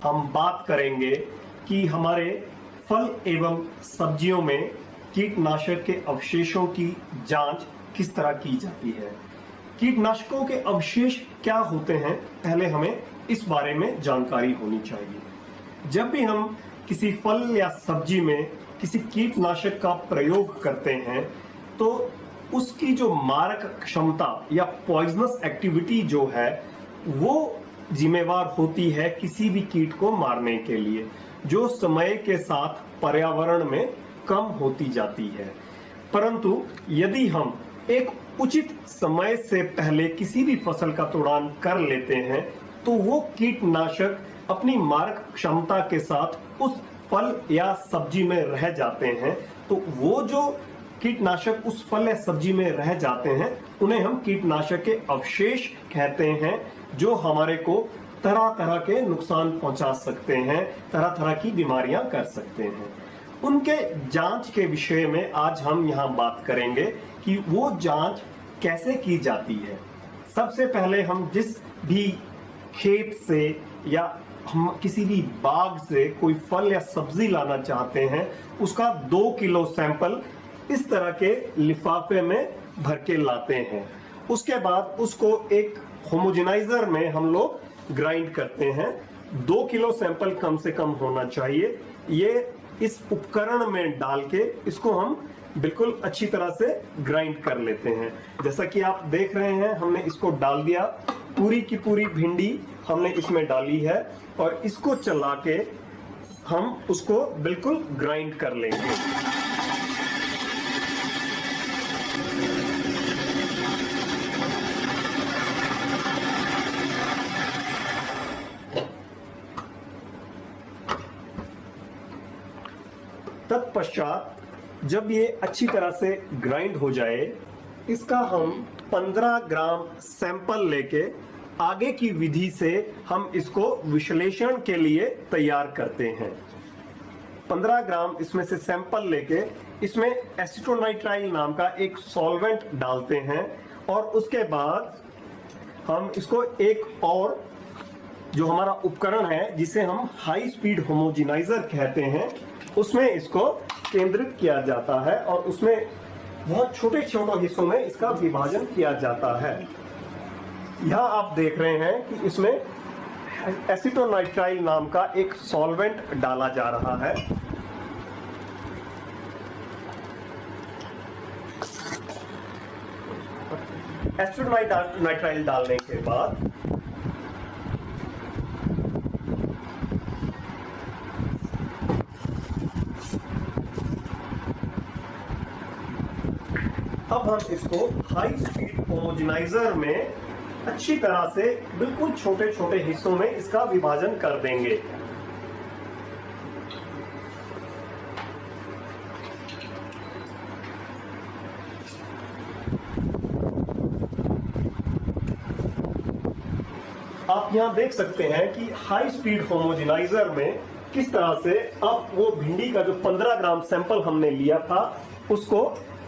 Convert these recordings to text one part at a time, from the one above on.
हम बात करेंगे कि हमारे फल एवं सब्जियों में कीटनाशक के अवशेषों की जांच किस तरह की जाती है। कीटनाशकों के अवशेष क्या होते हैं, पहले हमें इस बारे में जानकारी होनी चाहिए। जब भी हम किसी फल या सब्जी में किसी कीटनाशक का प्रयोग करते हैं तो उसकी जो मारक क्षमता या पॉइजनस एक्टिविटी जो है वो जिम्मेवार होती है किसी भी कीट को मारने के लिए, जो समय के साथ पर्यावरण में कम होती जाती है। परंतु यदि हम एक उचित समय से पहले किसी भी फसल का तोड़ान कर लेते हैं तो वो कीटनाशक अपनी मारक क्षमता के साथ उस फल या सब्जी में रह जाते हैं। तो वो जो कीटनाशक उस फल या सब्जी में रह जाते हैं उन्हें हम कीटनाशक के अवशेष कहते हैं, जो हमारे को तरह तरह के नुकसान पहुंचा सकते हैं, तरह तरह की बीमारियां कर सकते हैं। उनके जांच के विषय में आज हम यहाँ बात करेंगे कि वो जांच कैसे की जाती है। सबसे पहले हम जिस भी खेत से या हम किसी भी बाग से कोई फल या सब्जी लाना चाहते हैं उसका 2 किलो सैंपल इस तरह के लिफाफे में भर के लाते हैं। उसके बाद उसको एक होमोजेनाइजर में हम लोग ग्राइंड करते हैं। 2 किलो सैंपल कम से कम होना चाहिए। ये इस उपकरण में डाल के इसको हम बिल्कुल अच्छी तरह से ग्राइंड कर लेते हैं। जैसा कि आप देख रहे हैं, हमने इसको डाल दिया, पूरी की पूरी भिंडी हमने इसमें डाली है और इसको चला के हम उसको बिल्कुल ग्राइंड कर लेंगे। तत्पश्चात जब ये अच्छी तरह से ग्राइंड हो जाए, इसका हम 15 ग्राम सैंपल लेके आगे की विधि से हम इसको विश्लेषण के लिए तैयार करते हैं। 15 ग्राम इसमें से सैंपल लेके इसमें एसिटोनाइट्राइल नाम का एक सॉल्वेंट डालते हैं और उसके बाद हम इसको एक और जो हमारा उपकरण है जिसे हम हाई स्पीड होमोजेनाइजर कहते हैं उसमें इसको केंद्रित किया जाता है और उसमें बहुत छोटे छोटे हिस्सों में इसका विभाजन किया जाता है। यहाँ आप देख रहे हैं कि इसमें एसिटोनाइट्राइल नाम का एक सॉल्वेंट डाला जा रहा है। एसिटोनाइट्राइल डालने के बाद अब हम इसको हाई स्पीड होमोजेनाइजर में अच्छी तरह से बिल्कुल छोटे छोटे हिस्सों में इसका विभाजन कर देंगे। आप यहां देख सकते हैं कि हाई स्पीड होमोजेनाइजर में किस तरह से अब वो भिंडी का जो 15 ग्राम सैंपल हमने लिया था उसको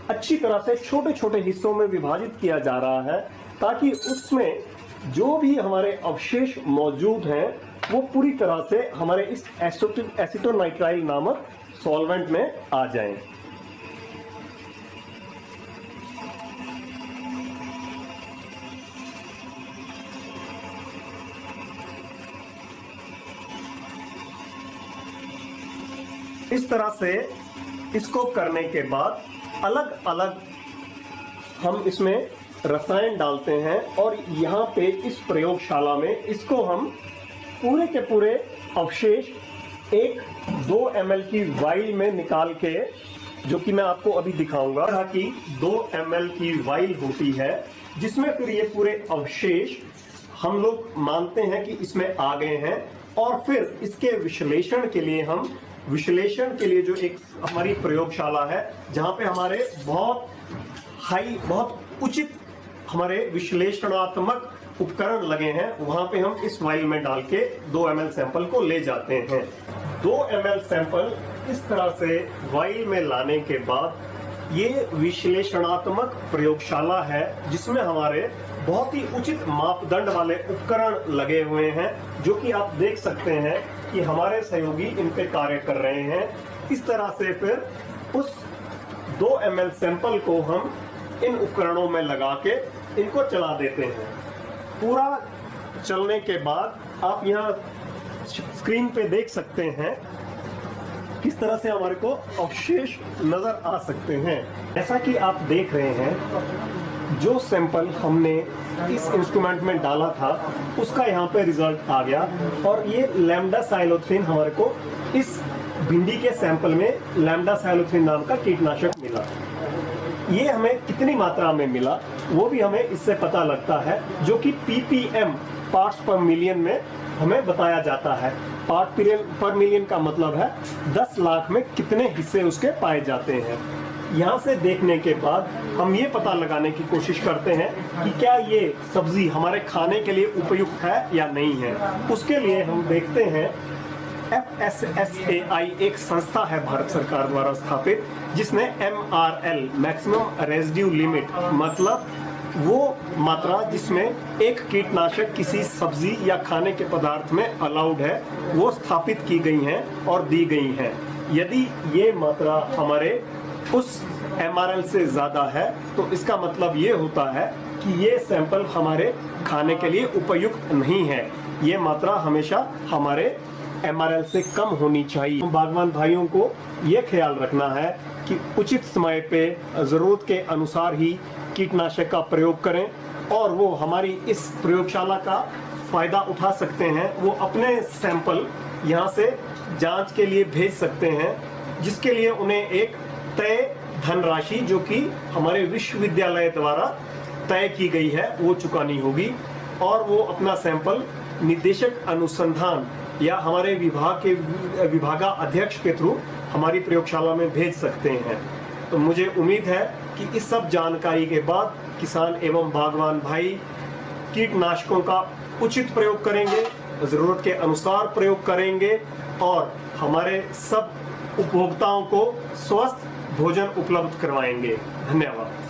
अच्छी तरह से छोटे छोटे हिस्सों में विभाजित किया जा रहा है, ताकि उसमें जो भी हमारे अवशेष मौजूद हैं वो पूरी तरह से हमारे इस एसिटोनाइट्राइल नामक सॉल्वेंट में आ जाएं। इस तरह से इसको करने के बाद अलग अलग हम इसमें रसायन डालते हैं और यहाँ पे इस प्रयोगशाला में इसको हम पूरे के पूरे अवशेष 1-2 ml की वाइल में निकाल के, जो कि मैं आपको अभी दिखाऊंगा, कि 2 ml की वाइल होती है जिसमें फिर ये पूरे अवशेष हम लोग मानते हैं कि इसमें आ गए हैं और फिर इसके विश्लेषण के लिए जो एक हमारी प्रयोगशाला है जहां पे हमारे बहुत उचित हमारे विश्लेषणात्मक उपकरण लगे हैं, वहां पे हम इस वाइल में डाल के 2 ml सैंपल को ले जाते हैं। 2 ml सैंपल इस तरह से वाइल में लाने के बाद ये विश्लेषणात्मक प्रयोगशाला है जिसमें हमारे बहुत ही उचित मापदंड वाले उपकरण लगे हुए हैं, जो कि आप देख सकते हैं कि हमारे सहयोगी इन पे कार्य कर रहे हैं। इस तरह से फिर उस 2 ml सैंपल को हम इन उपकरणों में लगा के इनको चला देते हैं। पूरा चलने के बाद आप यहाँ स्क्रीन पे देख सकते हैं किस तरह से हमारे को अवशेष नजर आ सकते हैं। जैसा कि आप देख रहे हैं, जो सैंपल हमने इस इंस्ट्रूमेंट में डाला था उसका यहाँ पे रिजल्ट आ गया और ये लैम्डा साइलोथ्रिन हमारे को इस भिंडी के सैंपल में लैम्डा साइलोथ्रिन नाम का कीटनाशक मिला। ये हमें कितनी मात्रा में मिला वो भी हमें इससे पता लगता है, जो कि ppm पार्ट्स पर मिलियन में हमें बताया जाता है। पार्ट पर मिलियन का मतलब है 10 लाख में कितने हिस्से उसके पाए जाते हैं। यहाँ से देखने के बाद हम ये पता लगाने की कोशिश करते हैं कि क्या ये सब्जी हमारे खाने के लिए उपयुक्त है या नहीं है। उसके लिए हम देखते हैं FSSAI एक संस्था है भारत सरकार द्वारा स्थापित, जिसने MRL मैक्सिमम रेजिड्यू लिमिट, मतलब वो मात्रा जिसमें एक कीटनाशक किसी सब्जी या खाने के पदार्थ में अलाउड है, वो स्थापित की गई हैं और दी गई हैं। यदि ये मात्रा हमारे उस MRL से ज़्यादा है तो इसका मतलब ये होता है कि ये सैंपल हमारे खाने के लिए उपयुक्त नहीं है। ये मात्रा हमेशा हमारे MRL से कम होनी चाहिए। बागवान भाइयों को ये ख्याल रखना है कि उचित समय पे ज़रूरत के अनुसार ही कीटनाशक का प्रयोग करें और वो हमारी इस प्रयोगशाला का फ़ायदा उठा सकते हैं। वो अपने सैंपल यहाँ से जांच के लिए भेज सकते हैं, जिसके लिए उन्हें एक तय धनराशि, जो कि हमारे विश्वविद्यालय द्वारा तय की गई है, वो चुकानी होगी और वो अपना सैंपल निदेशक अनुसंधान या हमारे विभागा अध्यक्ष के थ्रू हमारी प्रयोगशाला में भेज सकते हैं। तो मुझे उम्मीद है कि इस सब जानकारी के बाद किसान एवं बागवान भाई कीटनाशकों का उचित प्रयोग करेंगे, ज़रूरत के अनुसार प्रयोग करेंगे और हमारे सब उपभोक्ताओं को स्वस्थ भोजन उपलब्ध करवाएंगे। धन्यवाद।